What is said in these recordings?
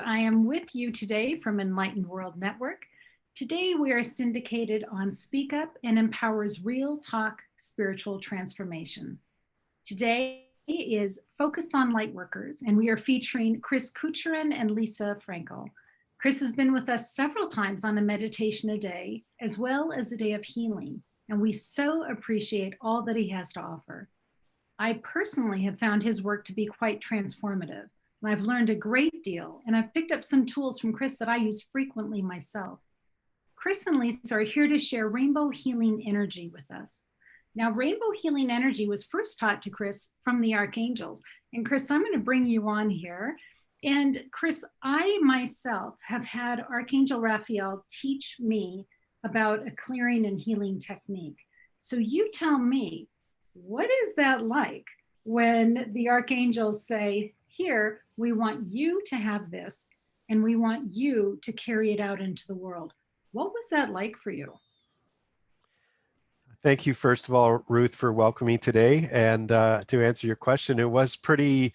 I am with you today from Enlightened World Network. Today we are syndicated on Speak Up and Empowers Real Talk Spiritual Transformation. Today is Focus on Lightworkers, and we are featuring Chris Curicean and Lisa Franco. Chris has been with us several times on a meditation a day, as well as a day of healing, and we so appreciate all that he has to offer. I personally have found his work to be quite transformative, and I've learned a great deal, and I've picked up some tools from Chris that I use frequently myself. Chris and Lisa are here to share rainbow healing energy with us. Now, rainbow healing energy was first taught to Chris from the archangels. And Chris, I'm going to bring you on here. And Chris, I myself have had Archangel Raziel teach me about a clearing and healing technique. So you tell me, what is that like when the archangels say, here, we want you to have this, and we want you to carry it out into the world? What was that like for you? Thank you, first of all, Ruth, for welcoming me today. And to answer your question, it was pretty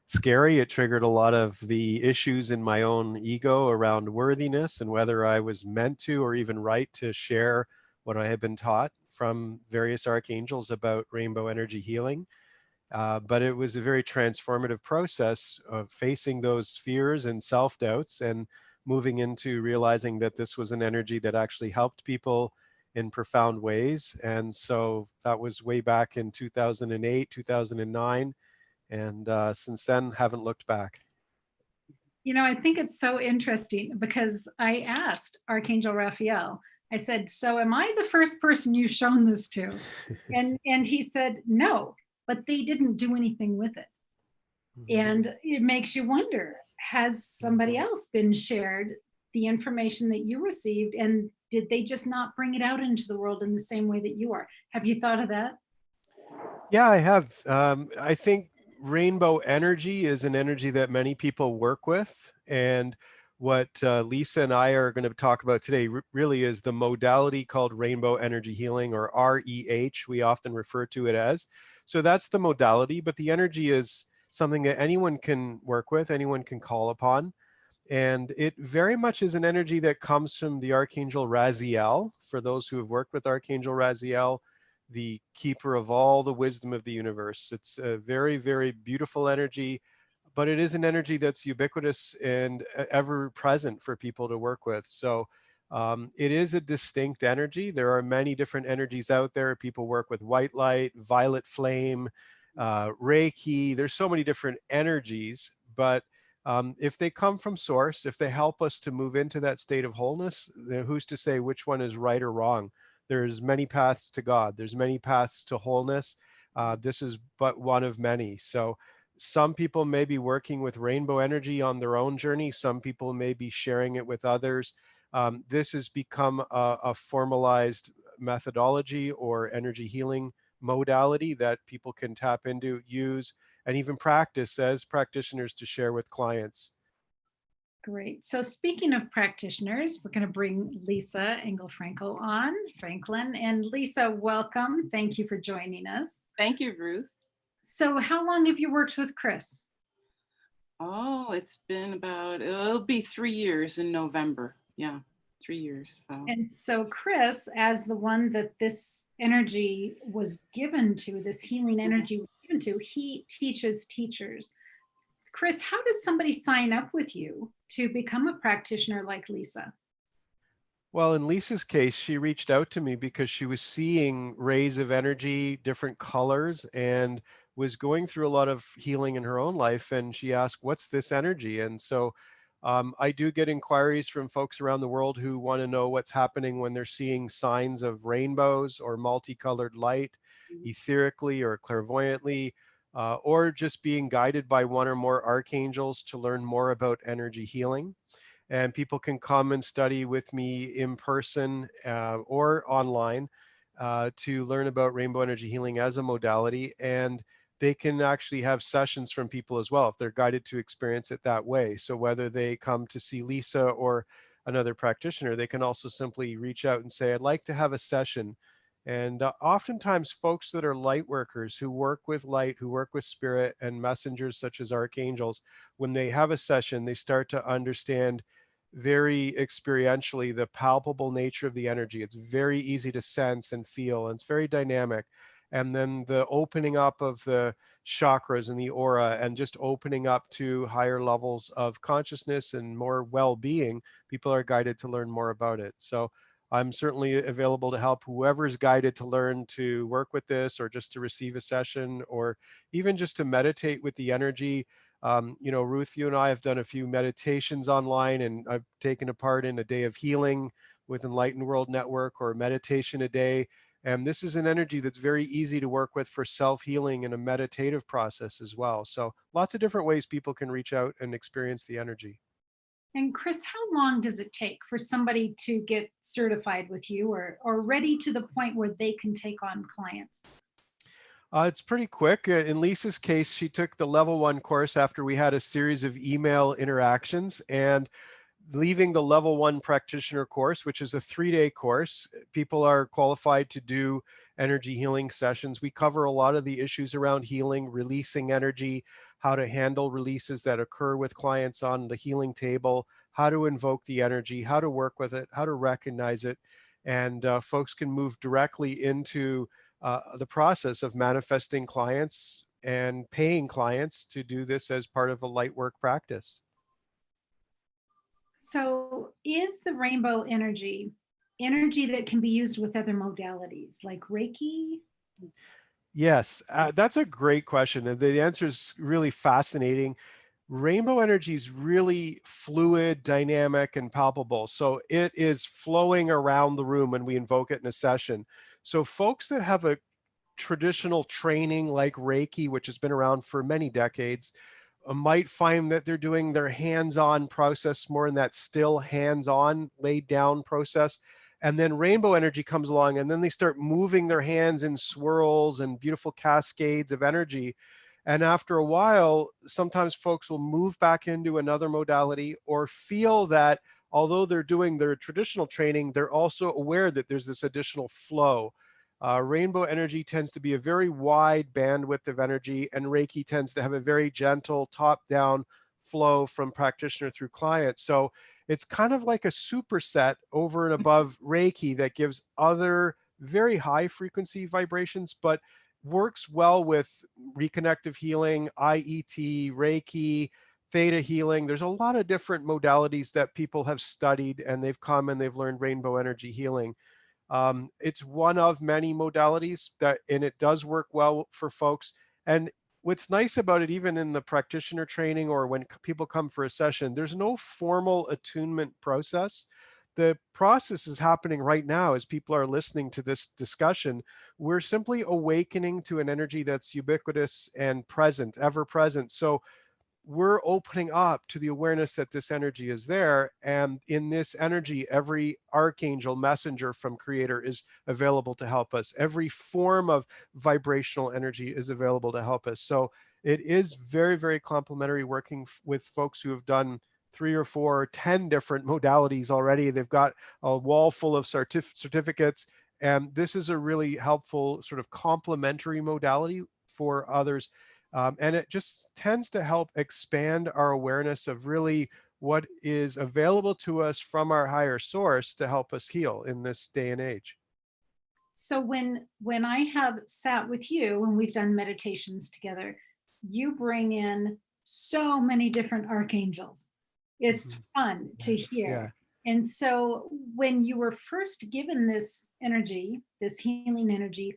scary. It triggered a lot of the issues in my own ego around worthiness and whether I was meant to or even right to share what I had been taught from various archangels about rainbow energy healing. But it was a very transformative process of facing those fears and self-doubts and moving into realizing that this was an energy that actually helped people in profound ways. And so that was way back in 2008, 2009. And since then, haven't looked back. You know, I think it's so interesting because I asked Archangel Raziel, I said, so am I the first person you've shown this to? And he said, no, but they didn't do anything with it. And it makes you wonder, has somebody else been shared the information that you received, and did they just not bring it out into the world in the same way that you are? Have you thought of that? Yeah, I have. I think rainbow energy is an energy that many people work with. And what Lisa and I are going to talk about today really is the modality called rainbow energy healing, or REH, we often refer to it as. So that's the modality, but the energy is something that anyone can work with, anyone can call upon. And it very much is an energy that comes from the Archangel Raziel. For those who have worked with Archangel Raziel, the keeper of all the wisdom of the universe. It's a very, very beautiful energy, but it is an energy that's ubiquitous and ever present for people to work with. So it is a distinct energy. There are many different energies out there. People work with white light, violet flame, Reiki. There's so many different energies, but if they come from source, if they help us to move into that state of wholeness, who's to say which one is right or wrong? There's many paths to God. There's many paths to wholeness. This is but one of many. So some people may be working with rainbow energy on their own journey. Some people may be sharing it with others. This has become a formalized methodology or energy healing modality that people can tap into, use, and even practice as practitioners to share with clients. Great. So speaking of practitioners, we're going to bring Lisa Franco on, Franklin. And Lisa, welcome. Thank you for joining us. Thank you, Ruth. So how long have you worked with Chris? Oh, it's been it'll be 3 years in November. Yeah, 3 years. So. And so Chris, as the one that this energy was given to, this healing energy was given to, he teaches teachers. Chris, how does somebody sign up with you to become a practitioner like Lisa? Well, in Lisa's case, she reached out to me because she was seeing rays of energy, different colors, and was going through a lot of healing in her own life. And she asked, what's this energy? And so I do get inquiries from folks around the world who want to know what's happening when they're seeing signs of rainbows or multicolored light, etherically or clairvoyantly, or just being guided by one or more archangels to learn more about energy healing. And people can come and study with me in person or online to learn about rainbow energy healing as a modality. And they can actually have sessions from people as well if they're guided to experience it that way. So whether they come to see Lisa or another practitioner, they can also simply reach out and say, I'd like to have a session And oftentimes folks that are light workers who work with light, who work with spirit and messengers such as archangels, when they have a session, they start to understand very experientially the palpable nature of the energy. It's very easy to sense and feel, and it's very dynamic. And then the opening up of the chakras and the aura, and just opening up to higher levels of consciousness and more well-being, people are guided to learn more about it. So I'm certainly available to help whoever's guided to learn to work with this, or just to receive a session, or even just to meditate with the energy. You know, Ruth, you and I have done a few meditations online, and I've taken a part in a day of healing with Enlightened World Network, or meditation a day. And this is an energy that's very easy to work with for self-healing and a meditative process as well. So lots of different ways people can reach out and experience the energy. And Chris, how long does it take for somebody to get certified with you, or ready to the point where they can take on clients? It's pretty quick. In Lisa's case, she took the level 1 course after we had a series of email interactions, and leaving the level 1 practitioner course, which is a 3-day course, people are qualified to do energy healing sessions. We cover a lot of the issues around healing, releasing energy, how to handle releases that occur with clients on the healing table, how to invoke the energy, how to work with it, how to recognize it. And folks can move directly into the process of manifesting clients and paying clients to do this as part of a light work practice. So is the rainbow energy that can be used with other modalities like Reiki? Yes, that's a great question. And the answer is really fascinating. Rainbow energy is really fluid, dynamic, and palpable. So it is flowing around the room when we invoke it in a session. So folks that have a traditional training like Reiki, which has been around for many decades, might find that they're doing their hands-on process more in that still hands-on laid down process. And then rainbow energy comes along, and then they start moving their hands in swirls and beautiful cascades of energy. And after a while, sometimes folks will move back into another modality, or feel that although they're doing their traditional training, they're also aware that there's this additional flow. Rainbow energy tends to be a very wide bandwidth of energy, and Reiki tends to have a very gentle top-down flow from practitioner through client. So it's kind of like a superset over and above Reiki that gives other very high frequency vibrations, but works well with reconnective healing, IET, Reiki, theta healing. There's a lot of different modalities that people have studied, and they've come and they've learned rainbow energy healing. It's one of many modalities and it does work well for folks. And what's nice about it, even in the practitioner training or when people come for a session, there's no formal attunement process. The process is happening right now as people are listening to this discussion. We're simply awakening to an energy that's ubiquitous and present, ever present. So we're opening up to the awareness that this energy is there. And in this energy, every archangel messenger from Creator is available to help us. Every form of vibrational energy is available to help us. So it is very, very complementary, working with folks who have done 3 or 4 or 10 different modalities already. They've got a wall full of certificates. And this is a really helpful sort of complementary modality for others. And it just tends to help expand our awareness of really what is available to us from our higher source to help us heal in this day and age. So when I have sat with you and we've done meditations together, you bring in so many different archangels. It's fun to hear. Yeah. And so when you were first given this energy, this healing energy,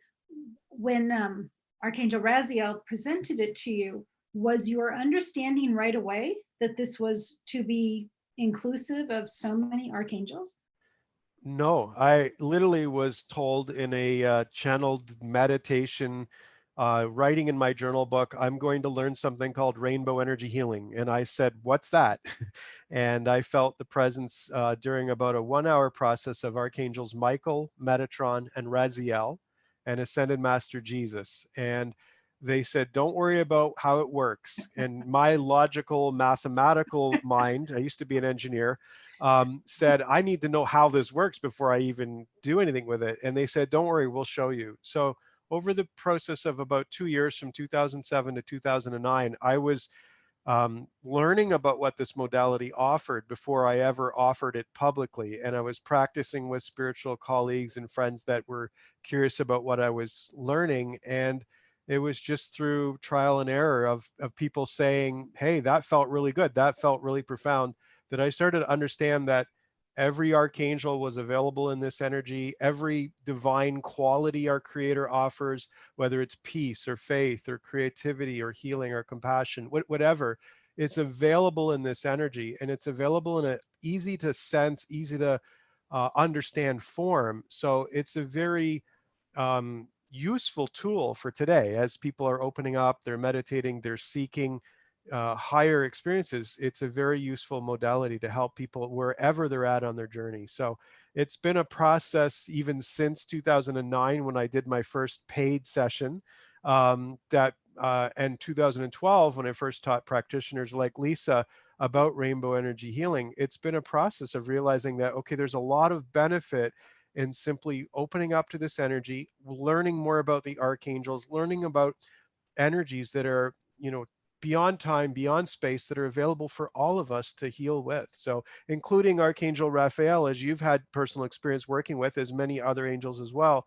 when Archangel Raziel presented it to you, was your understanding right away that this was to be inclusive of so many archangels? No, I literally was told in a channeled meditation, writing in my journal book, I'm going to learn something called rainbow energy healing. And I said, what's that? And I felt the presence during about a 1-hour process of Archangels Michael, Metatron, and Raziel, and Ascended Master Jesus. And they said, don't worry about how it works. And my logical, mathematical mind, I used to be an engineer, said, I need to know how this works before I even do anything with it. And they said, don't worry, we'll show you. So over the process of about 2 years, from 2007 to 2009, I was learning about what this modality offered before I ever offered it publicly. And I was practicing with spiritual colleagues and friends that were curious about what I was learning. And it was just through trial and error of people saying, hey, that felt really good, that felt really profound, that I started to understand that every archangel was available in this energy. Every divine quality our creator offers, whether it's peace or faith or creativity or healing or compassion, whatever, it's available in this energy, and it's available in an easy to sense, easy to understand form. So it's a very useful tool for today as people are opening up, they're meditating, they're seeking higher experiences. It's a very useful modality to help people wherever they're at on their journey. So it's been a process even since 2009 when I did my first paid session, and 2012 when I first taught practitioners like Lisa about rainbow energy healing. It's been a process of realizing that, okay, there's a lot of benefit in simply opening up to this energy, learning more about the archangels, learning about energies that are, beyond time, beyond space, that are available for all of us to heal with. So including Archangel Raziel, as you've had personal experience working with, as many other angels as well,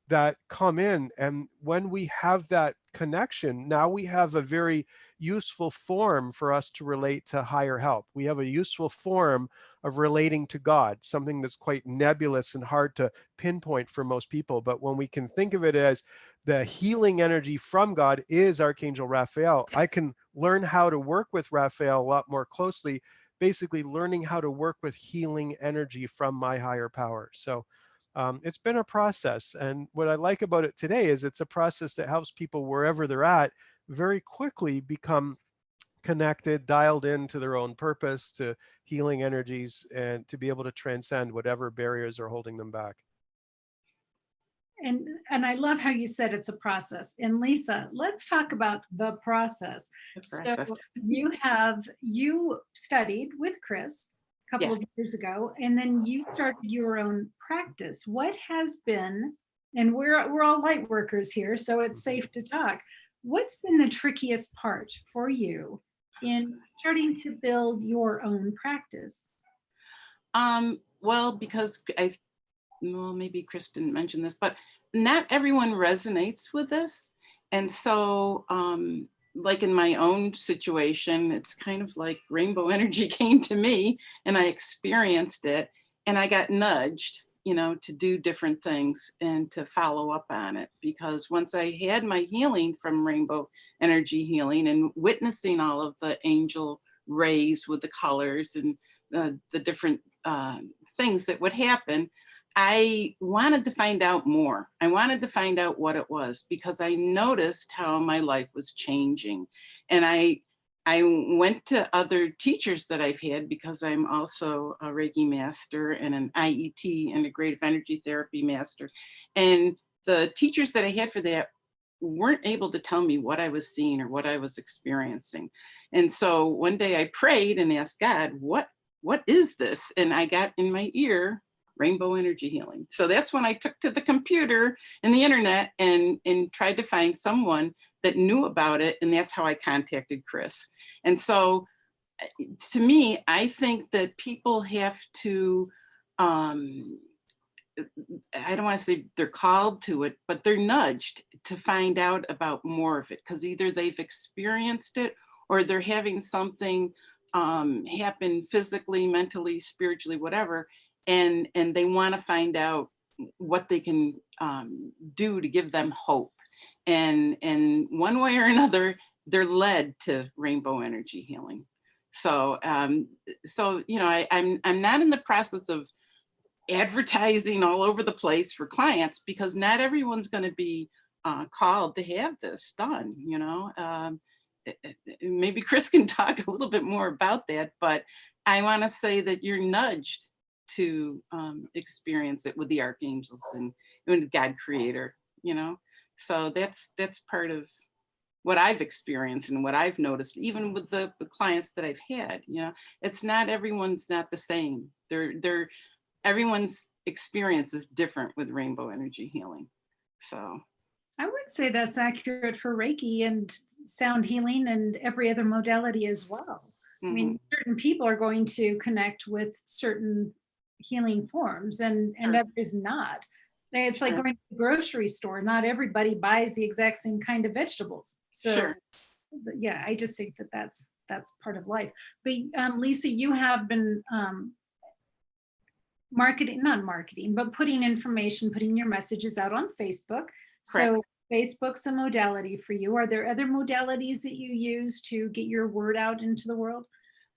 that come in. And when we have that connection, now we have a very useful form for us to relate to higher help. We have a useful form of relating to God, something that's quite nebulous and hard to pinpoint for most people. But when we can think of it as the healing energy from God is Archangel Raziel, I can learn how to work with Raziel a lot more closely, basically learning how to work with healing energy from my higher power. So it's been a process. And what I like about it today is it's a process that helps people wherever they're at very quickly become connected, dialed into their own purpose, to healing energies, and to be able to transcend whatever barriers are holding them back. And I love how you said it's a process. And Lisa, let's talk about the process. So you studied with Chris a couple of years ago, and then you started your own practice. What has been, and we're all light workers here, so it's safe to talk. What's been the trickiest part for you in starting to build your own practice? Well, because maybe Chris didn't mention this, but not everyone resonates with this. And so, like in my own situation, it's kind of like rainbow energy came to me and I experienced it and I got nudged, to do different things and to follow up on it. Because once I had my healing from rainbow energy healing and witnessing all of the angel rays with the colors and the different things that would happen, I wanted to find out more. I wanted to find out what it was because I noticed how my life was changing. And I went to other teachers that I've had because I'm also a Reiki master and an IET, integrative energy therapy master. And the teachers that I had for that weren't able to tell me what I was seeing or what I was experiencing. And so one day I prayed and asked God, what is this? And I got in my ear, rainbow energy healing. So that's when I took to the computer and the internet and tried to find someone that knew about it. And that's how I contacted Chris. And so to me, I think that people have to, I don't want to say they're called to it, but they're nudged to find out about more of it because either they've experienced it or they're having something happen physically, mentally, spiritually, whatever. And they want to find out what they can do to give them hope. And one way or another, they're led to rainbow energy healing. So, I'm not in the process of advertising all over the place for clients because not everyone's going to be called to have this done, maybe Chris can talk a little bit more about that, but I want to say that you're nudged to experience it with the archangels and God creator, So that's part of what I've experienced and what I've noticed, even with the clients that I've had, it's not, everyone's not the same. Everyone's experience is different with rainbow energy healing. So I would say that's accurate for Reiki and sound healing and every other modality as well. I mean, certain people are going to connect with certain healing forms and others not. It's like going to the grocery store. Not everybody buys the exact same kind of vegetables. So yeah, I just think that that's part of life. But Lisa, you have been not marketing, but putting information, putting your messages out on Facebook. So Facebook's a modality for you. Are there other modalities that you use to get your word out into the world?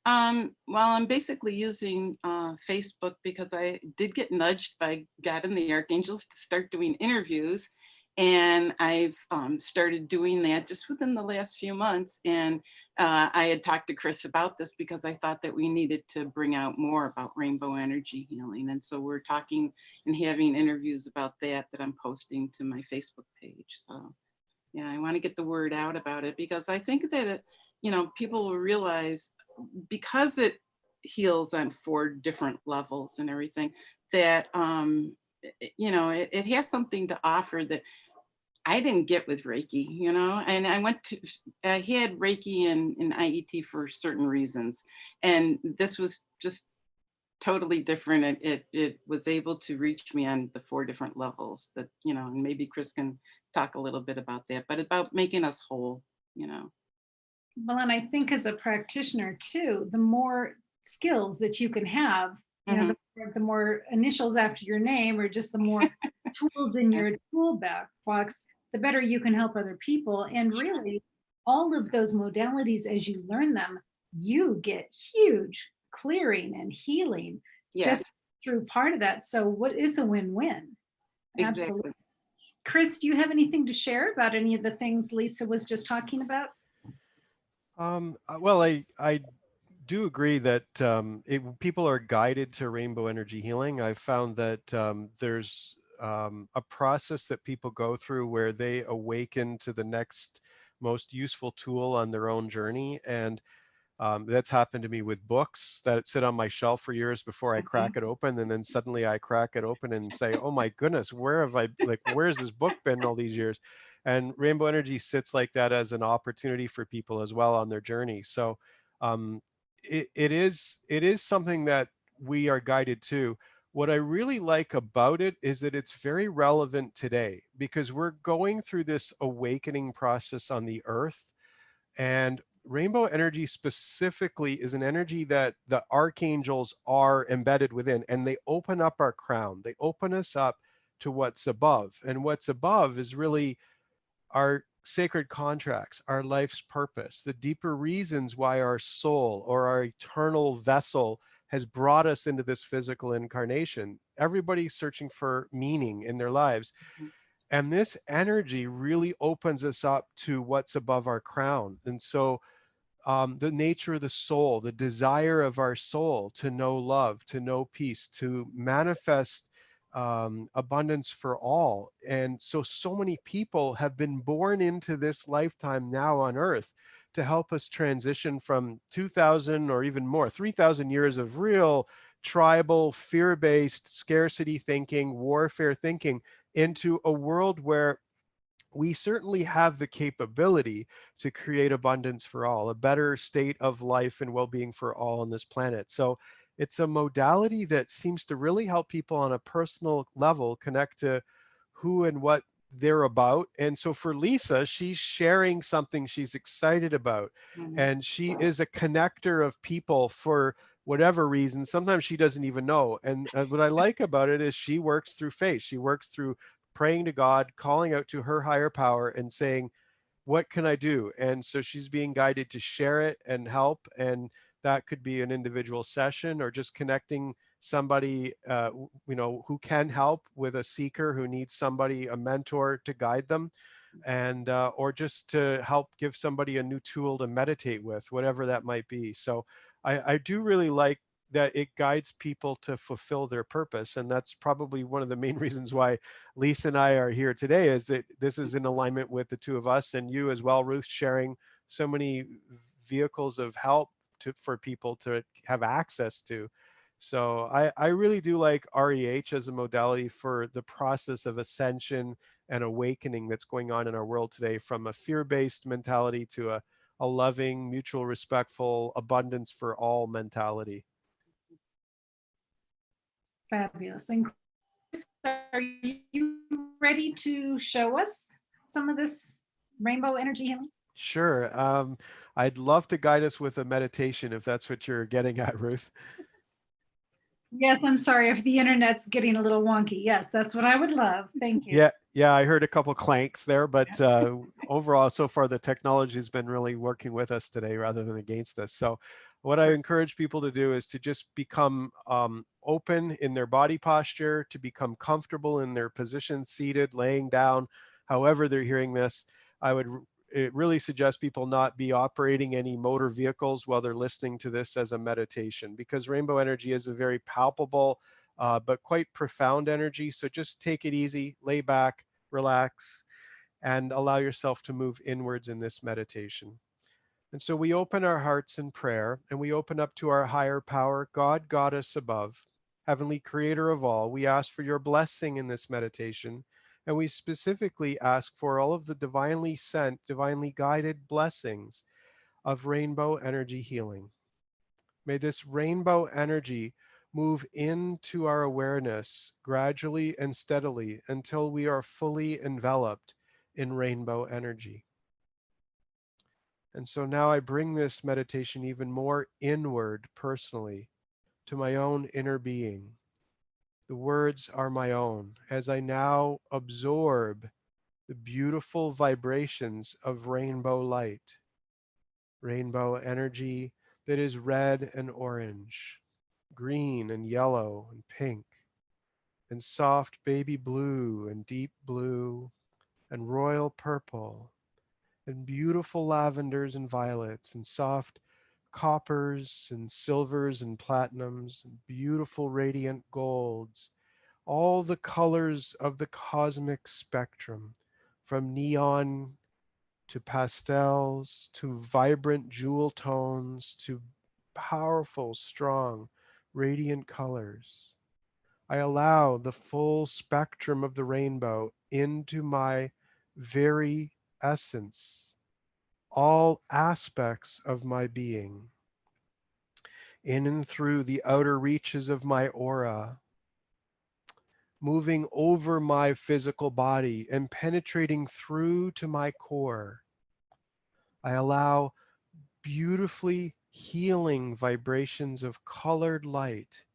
Well, I'm basically using Facebook because I did get nudged by God and the archangels to start doing interviews. And I've started doing that just within the last few months. And I had talked to Chris about this because I thought that we needed to bring out more about rainbow energy healing. And so we're talking and having interviews about that I'm posting to my Facebook page. So yeah, I want to get the word out about it because I think that, people will realize, because it heals on 4 different levels and everything, that it has something to offer that I didn't get with Reiki, and I had Reiki and IET for certain reasons, and this was just totally different. It was able to reach me on the 4 different levels that, and maybe Chris can talk a little bit about that, but about making us whole. Well, and I think as a practitioner too, the more skills that you can have, the more initials after your name, or just the more tools in your toolbox, the better you can help other people. And really, all of those modalities, as you learn them, you get huge clearing and healing just through part of that. So it's a win-win. Exactly. Absolutely. Chris, do you have anything to share about any of the things Lisa was just talking about? Well, I do agree that people are guided to rainbow energy healing. I've found that there's a process that people go through where they awaken to the next most useful tool on their own journey. And that's happened to me with books that sit on my shelf for years before I crack it open. And then suddenly I crack it open and say, oh my goodness, where's this book been all these years? And rainbow energy sits like that as an opportunity for people as well on their journey. So it is something that we are guided to. What I really like about it is that it's very relevant today because we're going through this awakening process on the earth. And rainbow energy specifically is an energy that the archangels are embedded within, and they open up our crown. They open us up to what's above. And what's above is really our sacred contracts, our life's purpose, the deeper reasons why our soul or our eternal vessel has brought us into this physical incarnation. Everybody's searching for meaning in their lives. And this energy really opens us up to what's above our crown. And so the nature of the soul, the desire of our soul to know love, to know peace, to manifest abundance for all. And so many people have been born into this lifetime now on earth to help us transition from 2,000 or even more, 3,000 years of real tribal, fear-based, scarcity thinking, warfare thinking, into a world where we certainly have the capability to create abundance for all, a better state of life and well-being for all on this planet. So it's a modality that seems to really help people on a personal level connect to who and what they're about. And so for Lisa, she's sharing something she's excited about. And she is a connector of people for whatever reason. Sometimes she doesn't even know. And what I like about it is she works through faith. She works through praying to God, calling out to her higher power and saying, what can I do? And so she's being guided to share it and help. And that could be an individual session or just connecting somebody, who can help with a seeker who needs somebody, a mentor to guide them, and or just to help give somebody a new tool to meditate with, whatever that might be. So I do really like that it guides people to fulfill their purpose. And that's probably one of the main reasons why Lisa and I are here today, is that this is in alignment with the two of us, and you as well, Ruth, sharing so many vehicles of help for people to have access to. So I really do like REH as a modality for the process of ascension and awakening that's going on in our world today, from a fear-based mentality to a loving, mutual, respectful, abundance for all mentality. Fabulous. And Chris, are you ready to show us some of this rainbow energy healing? Sure. I'd love to guide us with a meditation, if that's what you're getting at, Ruth. Yes, I'm sorry if the internet's getting a little wonky. Yes, that's what I would love. Thank you. Yeah, I heard a couple clanks there, but overall, so far, the technology has been really working with us today rather than against us. So what I encourage people to do is to just become open in their body posture, to become comfortable in their position, seated, laying down, however they're hearing this. It really suggests people not be operating any motor vehicles while they're listening to this as a meditation, because rainbow energy is a very palpable, but quite profound energy. So just take it easy, lay back, relax, and allow yourself to move inwards in this meditation. And so we open our hearts in prayer, and we open up to our higher power, God, Goddess above, Heavenly Creator of all. We ask for your blessing in this meditation. And we specifically ask for all of the divinely sent, divinely guided blessings of rainbow energy healing. May this rainbow energy move into our awareness gradually and steadily until we are fully enveloped in rainbow energy. And so now I bring this meditation even more inward personally to my own inner being. The words are my own as I now absorb the beautiful vibrations of rainbow light, rainbow energy that is red and orange, green and yellow and pink, and soft baby blue and deep blue and royal purple, and beautiful lavenders and violets, and soft coppers and silvers and platinums, and beautiful radiant golds, all the colors of the cosmic spectrum, from neon to pastels to vibrant jewel tones to powerful, strong, radiant colors. I allow the full spectrum of the rainbow into my very essence, all aspects of my being, in and through the outer reaches of my aura, moving over my physical body and penetrating through to my core. I allow beautifully healing vibrations of colored light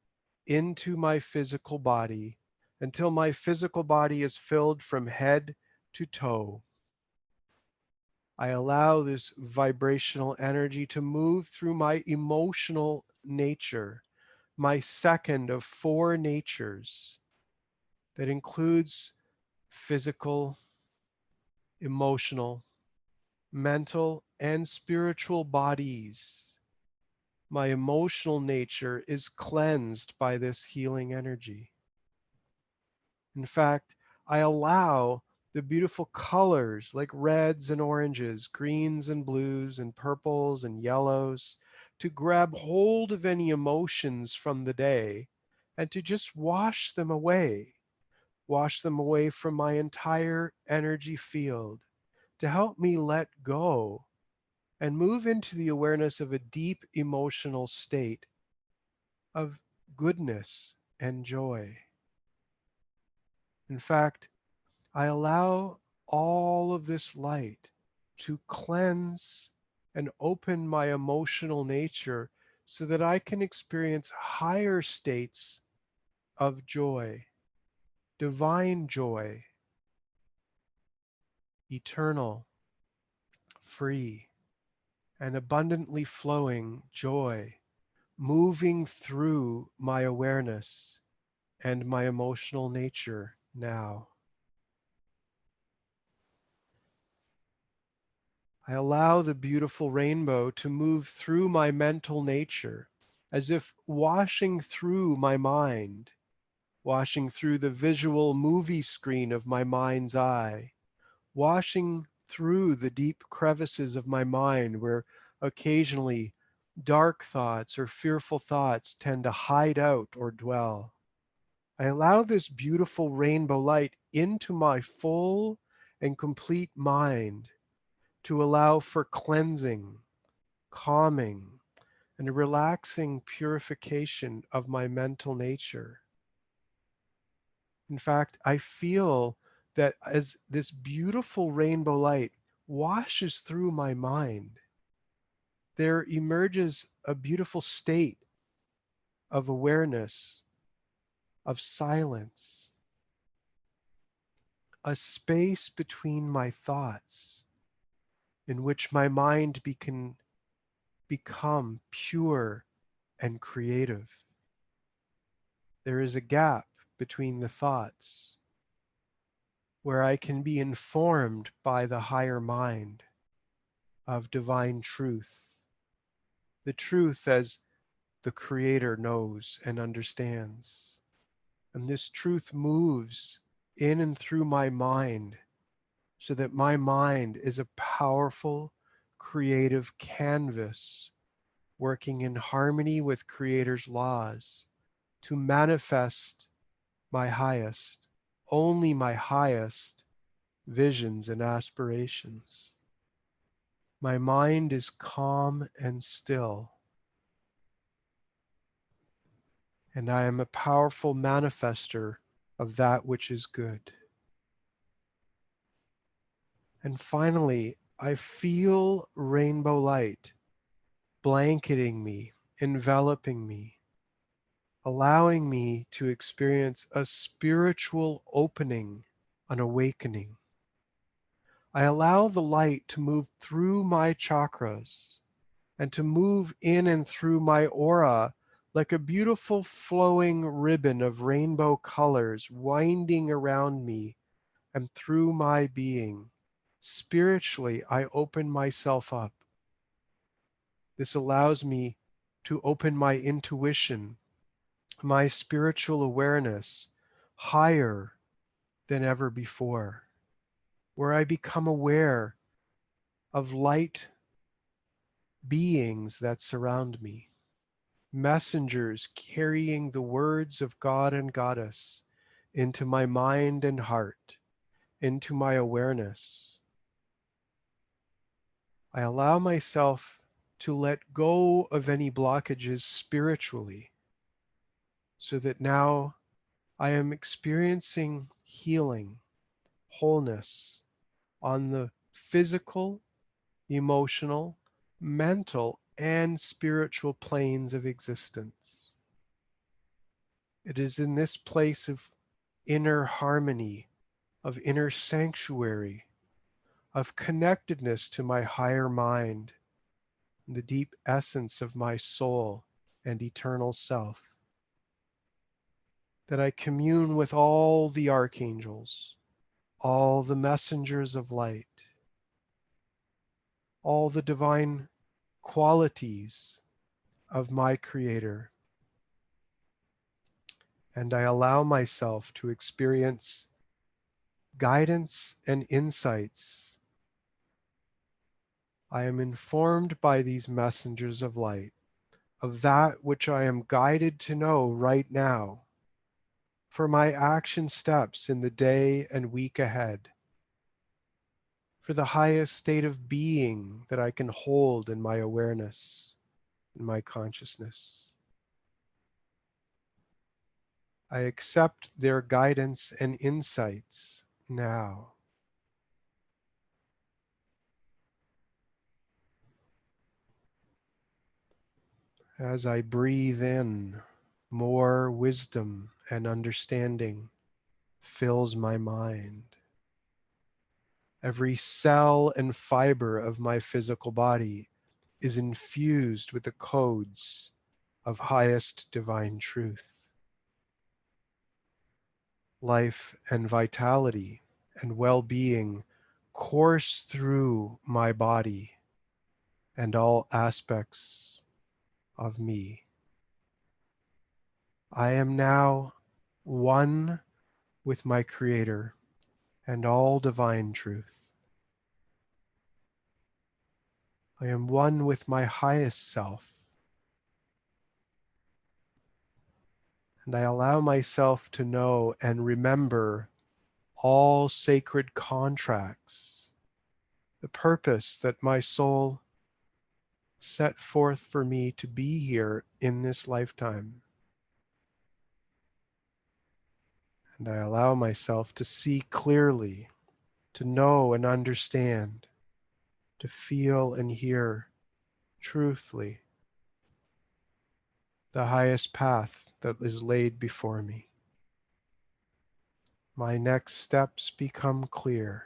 into my physical body until my physical body is filled from head to toe. I allow this vibrational energy to move through my emotional nature, my second of four natures that includes physical, emotional, mental, and spiritual bodies. My emotional nature is cleansed by this healing energy. In fact, I allow the beautiful colors like reds and oranges, greens and blues and purples and yellows to grab hold of any emotions from the day and to just wash them away from my entire energy field, to help me let go and move into the awareness of a deep emotional state of goodness and joy. In fact, I allow all of this light to cleanse and open my emotional nature so that I can experience higher states of joy, divine joy, eternal, free, and abundantly flowing joy, moving through my awareness and my emotional nature now. I allow the beautiful rainbow to move through my mental nature as if washing through my mind, washing through the visual movie screen of my mind's eye, washing through the deep crevices of my mind where occasionally dark thoughts or fearful thoughts tend to hide out or dwell. I allow this beautiful rainbow light into my full and complete mind to allow for cleansing, calming, and a relaxing purification of my mental nature. In fact, I feel that as this beautiful rainbow light washes through my mind, there emerges a beautiful state of awareness, of silence, a space between my thoughts in which my mind can become pure and creative. There is a gap between the thoughts where I can be informed by the higher mind of divine truth, the truth as the Creator knows and understands. And this truth moves in and through my mind so that my mind is a powerful, creative canvas working in harmony with Creator's laws to manifest my highest, only my highest visions and aspirations. My mind is calm and still, and I am a powerful manifester of that which is good. And finally, I feel rainbow light blanketing me, enveloping me, allowing me to experience a spiritual opening, an awakening. I allow the light to move through my chakras and to move in and through my aura like a beautiful flowing ribbon of rainbow colors winding around me and through my being. Spiritually, I open myself up. This allows me to open my intuition, my spiritual awareness higher than ever before, where I become aware of light beings that surround me, messengers carrying the words of God and Goddess into my mind and heart, into my awareness. I allow myself to let go of any blockages spiritually, so that now I am experiencing healing, wholeness on the physical, emotional, mental, and spiritual planes of existence. It is in this place of inner harmony, of inner sanctuary, of connectedness to my higher mind, the deep essence of my soul and eternal self, that I commune with all the archangels, all the messengers of light, all the divine qualities of my Creator, and I allow myself to experience guidance and insights. I am informed by these messengers of light of that which I am guided to know right now for my action steps in the day and week ahead, for the highest state of being that I can hold in my awareness, in my consciousness. I accept their guidance and insights now. As I breathe in, more wisdom and understanding fills my mind. Every cell and fiber of my physical body is infused with the codes of highest divine truth. Life and vitality and well-being course through my body and all aspects of me. I am now one with my Creator and all divine truth. I am one with my highest self. And I allow myself to know and remember all sacred contracts, the purpose that my soul set forth for me to be here in this lifetime. And I allow myself to see clearly, to know and understand, to feel and hear truthfully the highest path that is laid before me. My next steps become clear.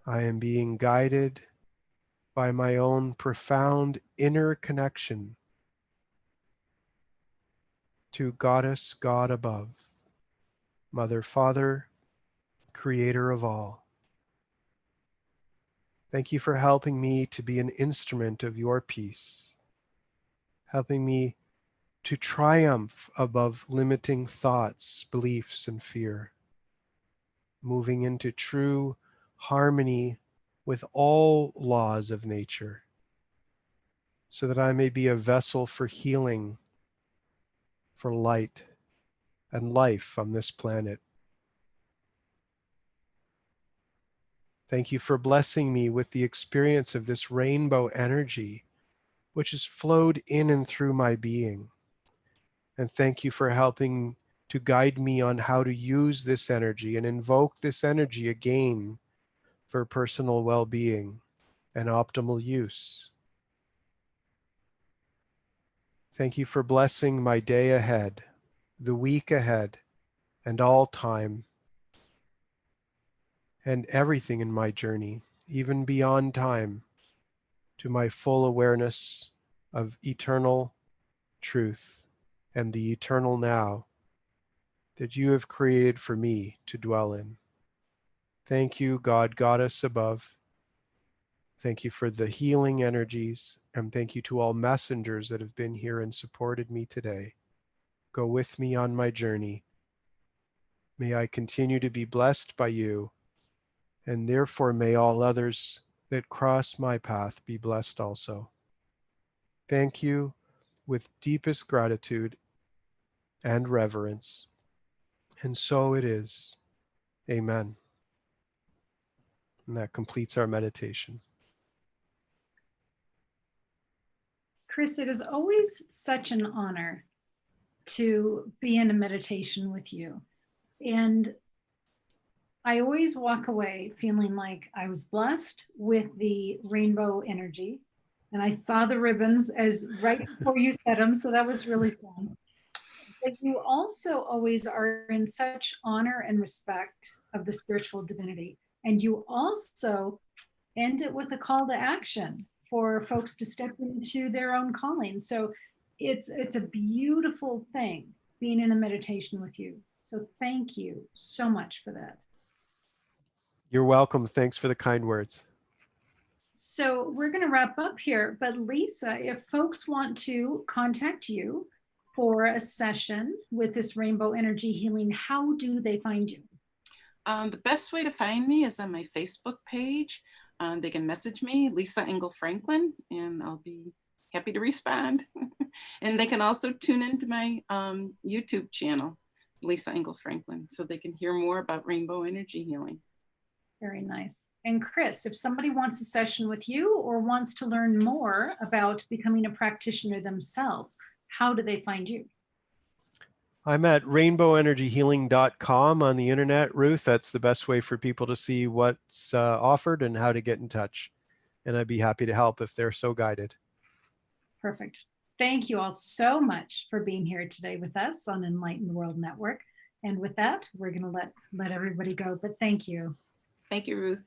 I am being guided by my own profound inner connection to Goddess, God above, Mother, Father, Creator of all. Thank you for helping me to be an instrument of your peace, helping me to triumph above limiting thoughts, beliefs, and fear, moving into true harmony with all laws of nature, so that I may be a vessel for healing, for light, and life on this planet. Thank you for blessing me with the experience of this rainbow energy, which has flowed in and through my being. And thank you for helping to guide me on how to use this energy and invoke this energy again for personal well-being and optimal use. Thank you for blessing my day ahead, the week ahead, and all time, and everything in my journey, even beyond time, to my full awareness of eternal truth and the eternal now that you have created for me to dwell in. Thank you, God, Goddess above. Thank you for the healing energies, and thank you to all messengers that have been here and supported me today. Go with me on my journey. May I continue to be blessed by you, and therefore may all others that cross my path be blessed also. Thank you with deepest gratitude and reverence. And so it is. Amen. And that completes our meditation. Chris, it is always such an honor to be in a meditation with you. And I always walk away feeling like I was blessed with the rainbow energy. And I saw the ribbons as right before you said them, so that was really fun. But you also always are in such honor and respect of the spiritual divinity. And you also end it with a call to action for folks to step into their own calling. So it's a beautiful thing being in a meditation with you. So thank you so much for that. You're welcome. Thanks for the kind words. So we're going to wrap up here, but Lisa, if folks want to contact you for a session with this rainbow energy healing, how do they find you? The best way to find me is on my Facebook page. They can message me, Lisa Engel Franklin, and I'll be happy to respond. And they can also tune into my YouTube channel, Lisa Engel Franklin, so they can hear more about rainbow energy healing. Very nice. And Chris, if somebody wants a session with you or wants to learn more about becoming a practitioner themselves, how do they find you? I'm at rainbowenergyhealing.com on the internet, Ruth. That's the best way for people to see what's offered and how to get in touch. And I'd be happy to help if they're so guided. Perfect. Thank you all so much for being here today with us on Enlightened World Network. And with that, we're going to let everybody go. But thank you. Thank you, Ruth.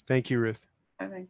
Thank you, Ruth. Bye-bye.